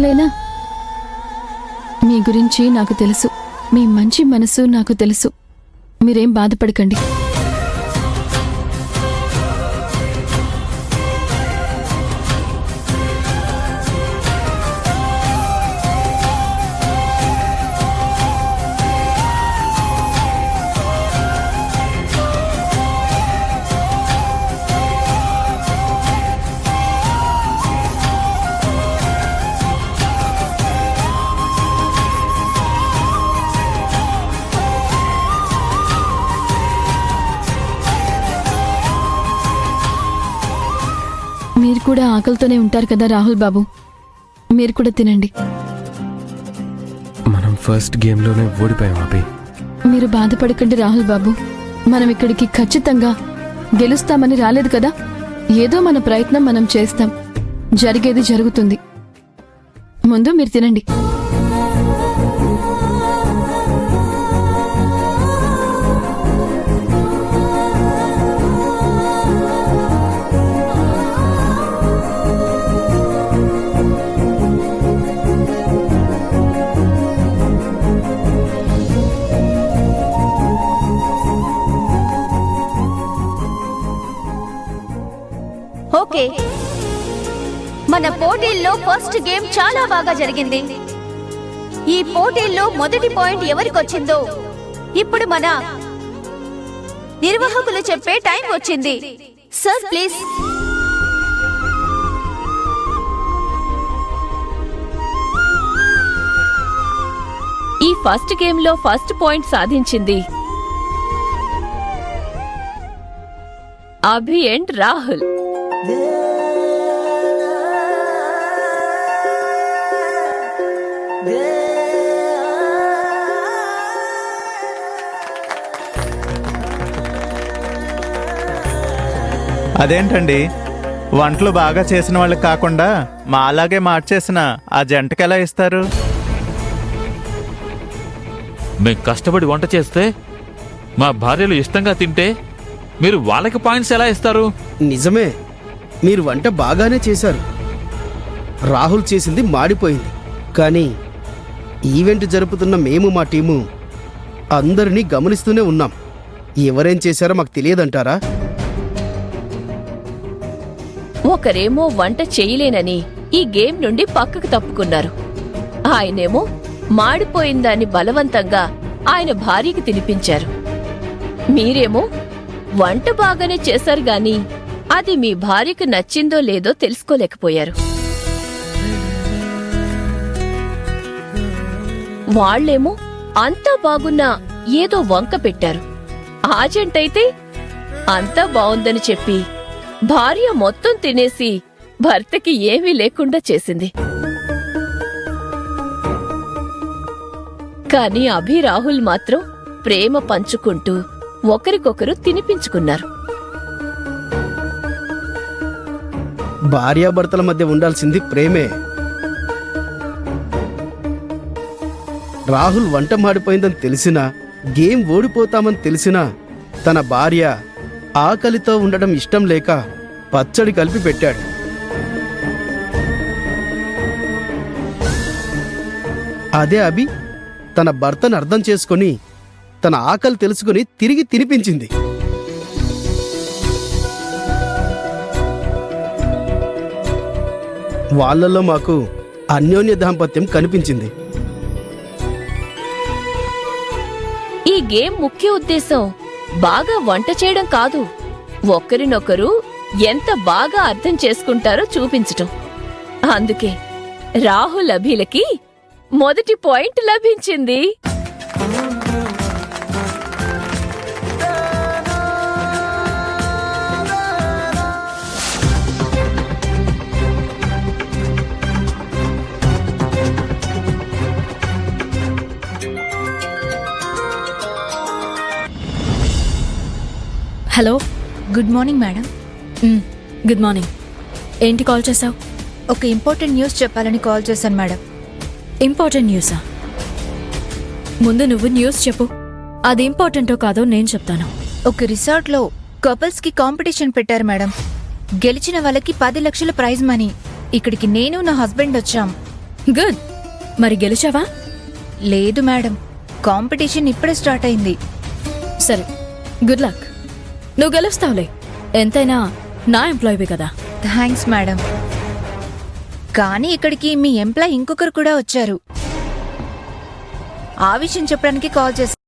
లేనా? మీ గురించి నాకు తెలుసు, మీ మంచి మనసు నాకు తెలుసు. మీరేం బాధపడకండి. మీరు కూడా ఆకలితోనే ఉంటారు కదా రాహుల్ బాబు, మీరు కూడా తినండి. మనం ఫస్ట్ గేమ్లోనే ఓడిపోయాం అభి. మీరు బాధపడకండి రాహుల్ బాబు, మనం ఇక్కడికి ఖచ్చితంగా గెలుస్తామని రాలేదు కదా. ఏదో మన ప్రయత్నం మనం చేస్తాం, జరిగేది జరుగుతుంది. ముందు మీరు తినండి. ఓకే, మన పోటీల్లో ఫస్ట్ గేమ్ చాలా బాగా జరిగింది. ఈ పోటీల్లో మొదటి పాయింట్ ఎవరికొచ్చిందో ఇప్పుడు మన నిర్వాహకులు చెప్పే టైం వచ్చింది. Sir please. ఈ ఫస్ట్ గేమ్లో ఫస్ట్ పాయింట్ సాధించింది అభి అండ్ రాహుల్. అదేంటండి, వంటలు బాగా చేసిన వాళ్ళకి కాకుండా మా అలాగే మార్చేసిన ఆ జంటకి ఎలా ఇస్తారు? మేం కష్టపడి వంట చేస్తే మా భార్యలు ఇష్టంగా తింటే మీరు వాళ్ళకి పాయింట్స్ ఎలా ఇస్తారు? నిజమే, మీరు వంట బాగానే చేశారు. రాహుల్ చేసింది మాడిపోయింది. కానీ ఈవెంట్ జరుపుతున్న మేము, మా టీము అందరినీ గమనిస్తూనే ఉన్నాం. ఎవరేం చేశారో మాకు తెలియదంటారా? ఒకరేమో వంట చేయలేనని ఈ గేమ్ నుండి పక్కకు తప్పుకున్నారు. ఆయనేమో మాడిపోయిందాన్ని బలవంతంగా ఆయన భార్యకి తినిపించారు. మీరేమో వంట బాగానే చేశారు గాని అది మీ భార్యకు నచ్చిందో లేదో తెలుసుకోలేకపోయారు. వాళ్లేమో అంతా బాగున్నా ఏదో వంక పెట్టారు. ఆజంటైతే అంతా బావుందని చెప్పి భార్య మొత్తం తినేసి భర్తకి ఏమీ లేకుండా చేసింది. కాని అభి, రాహుల్ మాత్రం ప్రేమ పంచుకుంటూ ఒకరికొకరు తినిపించుకున్నారు. భార్యాభర్తల మధ్య ఉండాల్సింది ప్రేమే. రాహుల్ వంట మాడిపోయిందని తెలిసినా, గేమ్ ఓడిపోతామని తెలిసినా తన భార్య ఆకలితో ఉండడం ఇష్టం లేక పచ్చడి కలిపి పెట్టాడు. అదే అభి తన భర్తను అర్థం చేసుకుని తన ఆకలి తెలుసుకుని తిరిగి తినిపించింది. వాళ్ళల్లో మాకు అన్యోన్య దాంపత్యం కనిపించింది. ఈ గేమ్ ముఖ్య ఉద్దేశం బాగా వంట చేయడం కాదు, ఒకరినొకరు ఎంత బాగా అర్థం చేసుకుంటారో చూపించటం. అందుకే రాహుల్, అభిలకి మొదటి పాయింట్ లభించింది. Hello, good morning madam. Good morning. ఏంటి కాల్ చేసావు? ఒక ఇంపార్టెంట్ న్యూస్ చెప్పాలని కాల్ చేశాను మేడం. ఇంపార్టెంట్ న్యూసా? ముందు నువ్వు న్యూస్ చెప్పు, అది ఇంపార్టెంటో కాదో నేను చెప్తాను. ఒక రిసార్ట్లో కపుల్స్కి కాంపిటీషన్ పెట్టారు మేడం. గెలిచిన వాళ్ళకి 10 లక్షల ప్రైజ్ మనీ. ఇక్కడికి నేను, నా హస్బెండ్ వచ్చాం. గుడ్. మరి గెలిచావా? లేదు మేడం, కాంపిటీషన్ ఇప్పుడే స్టార్ట్ అయింది. సరే, గుడ్ లక్. నువ్వు గెలుస్తావులే, ఎంతైనా నా ఎంప్లాయీవే కదా. Thanks madam. కానీ ఇక్కడికి మీ ఎంప్లాయ్ ఇంకొకరు కూడా వచ్చారు. ఆ విషయం చెప్పడానికి కాల్ చేశాను.